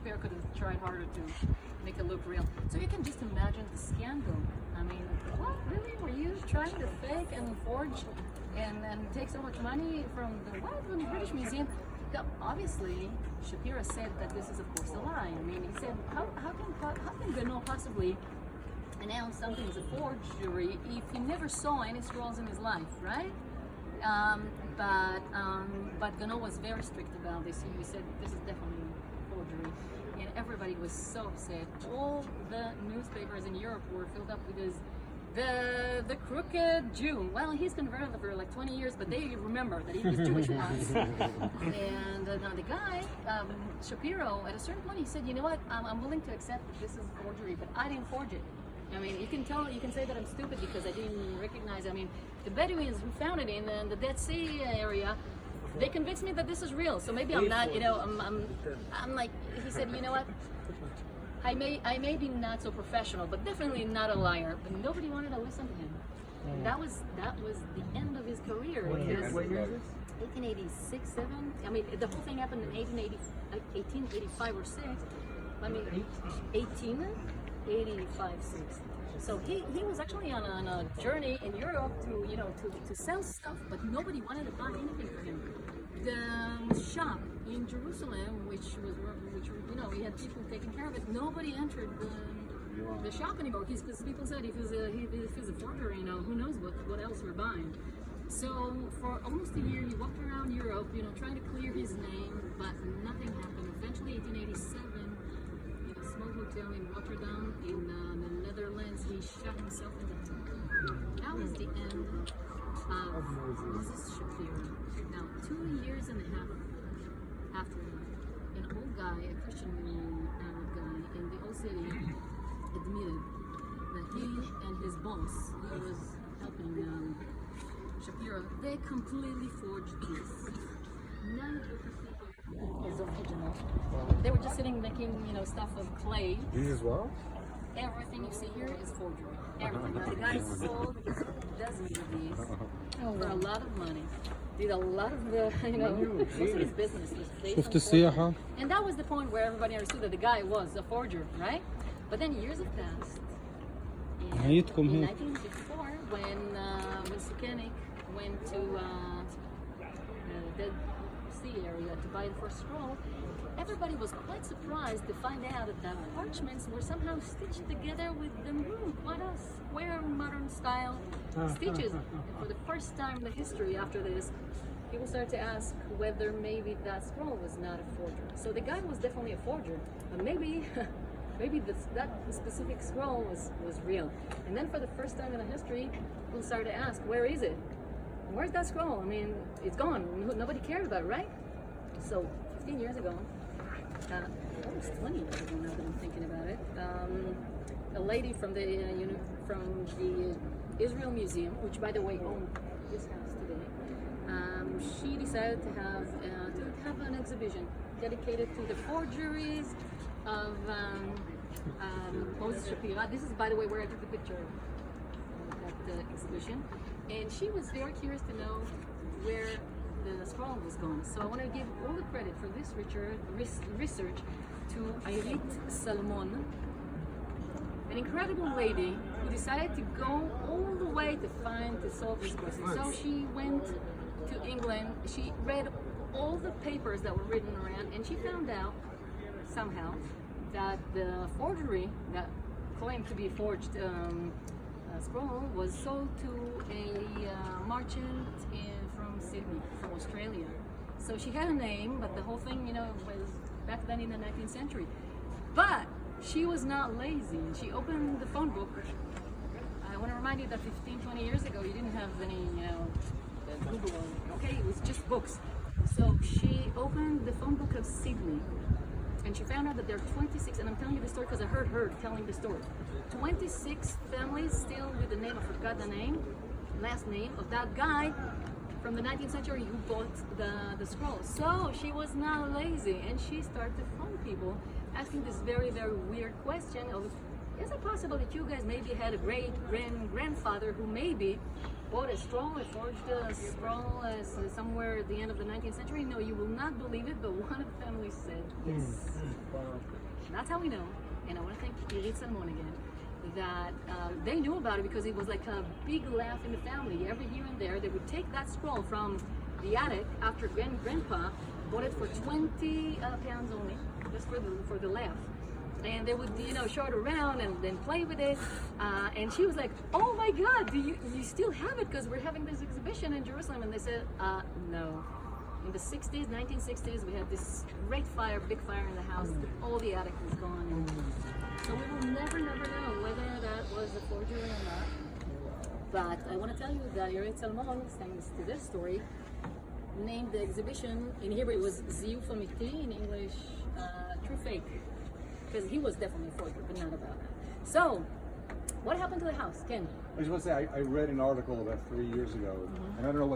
Shapiro could have tried harder to make it look real. So you can just imagine the scandal. I mean, what, really? Were you trying to fake and forge and take so much money from the British Museum? Obviously, Shapiro said that this is, of course, a lie. I mean, he said, how can Benoit possibly announce something as a forgery if he never saw any scrolls in his life, right? But Benoit was very strict about this. He said this is definitely forgery, and everybody was so upset. All the newspapers in Europe were filled up because the crooked Jew. Well, he's converted for like 20 years, but they remember that he was Jewish once. And now the guy, Shapiro, at a certain point, he said, "You know what? I'm willing to accept that this is forgery, but I didn't forge it. I mean, you can say that I'm stupid because I didn't recognize. I mean, the Bedouins who found it in the Dead Sea area, they convinced me that this is real. So maybe I'm not. You know, I'm like." He said, "You know what? I may be not so professional, but definitely not a liar." But nobody wanted to listen to him. And that was the end of his career. What year is this? 1886, 7. I mean, the whole thing happened in 1885 or 6. I mean, 1885, 6. So he was actually on a journey in Europe to sell stuff, but nobody wanted to buy anything for him. The shop in Jerusalem, which he had people taking care of it. Nobody entered the shop anymore because people said if he's a forger, who knows what else we're buying. So for almost a year, he walked around Europe, trying to clear his name, but nothing happened. Eventually, 1887, in a small hotel in Rotterdam, in the Netherlands, he shot himself in the head. That was the end of Moses Shapiro. Now, 2 years and a half after that, an old guy, a Christian guy in the old city, admitted that he and his boss, who was helping Shapiro, they completely forged this. None of the people is original. They were just sitting making, stuff of clay. These as well? Everything you see here is forgery. Everything. Now, the guy sold dozens of these for a lot of money. Did a lot of the, most of his business was based on forgery. And that was the point where everybody understood that the guy was a forger, right? But then years have passed. And in 1954, when Koenig went to the Dead Sea area to buy the first scroll, everybody was quite surprised to find out that the parchments were somehow stitched together with the moon, quite a square modern style stitches. And for the first time in the history after this, people started to ask whether maybe that scroll was not a forger. So the guy was definitely a forger, but maybe that specific scroll was real. And then for the first time in the history, people started to ask, where is it? Where's that scroll? I mean, it's gone. Nobody cared about it, right? So 15 years ago, almost 20 years ago now that I'm thinking about it, a lady from the Israel Museum, which by the way owned this house today, she decided to have an exhibition dedicated to the forgeries of Moses Shapiro. This is, by the way, where I took the picture of that exhibition. And she was very curious to know where the scroll was going. So I want to give all the credit for this research to Irit Salmon, an incredible lady who decided to go all the way to solve this question. So she went to England, she read all the papers that were written around, and she found out somehow that the forgery that claimed to be forged scroll was sold to a merchant from Sydney, from Australia. So she had a name, but the whole thing, was back then in the 19th century. But she was not lazy. She opened the phone book. I want to remind you that 15, 20 years ago, you didn't have any, Google. Okay, it was just books. So she opened the phone book of Sydney, and she found out that there are 26, and I'm telling you the story because I heard her telling the story. 26 families still with the name, I forgot the last name of that guy from the 19th century who bought the scroll. So she was not lazy, and she started to phone people asking this very, very weird question of, is it possible that you guys maybe had a great grandfather who maybe bought a scroll, a forged scroll somewhere at the end of the 19th century. No, you will not believe it, but one of the families said yes. That's how we know, and I want to thank Irit Salmon again, that they knew about it because it was like a big laugh in the family. Every here and there, they would take that scroll from the attic after grandpa bought it for 20 pounds only, just for the laugh. And they would, show it around and then play with it. And she was like, "Oh my God, do you still have it? Because we're having this exhibition in Jerusalem." And they said, "No." In the 60s, 1960s, we had this great fire, big fire in the house. All the attic was gone. And so we will never know whether that was a forgery or not. But I want to tell you that Irit Salmon, thanks to this story, named the exhibition, in Hebrew it was Ziyuf Amiti, in English, True Fake. Because he was definitely a forger, but not about that. So, what happened to the house, Ken? I just want to say, I read an article about 3 years ago, and I don't know what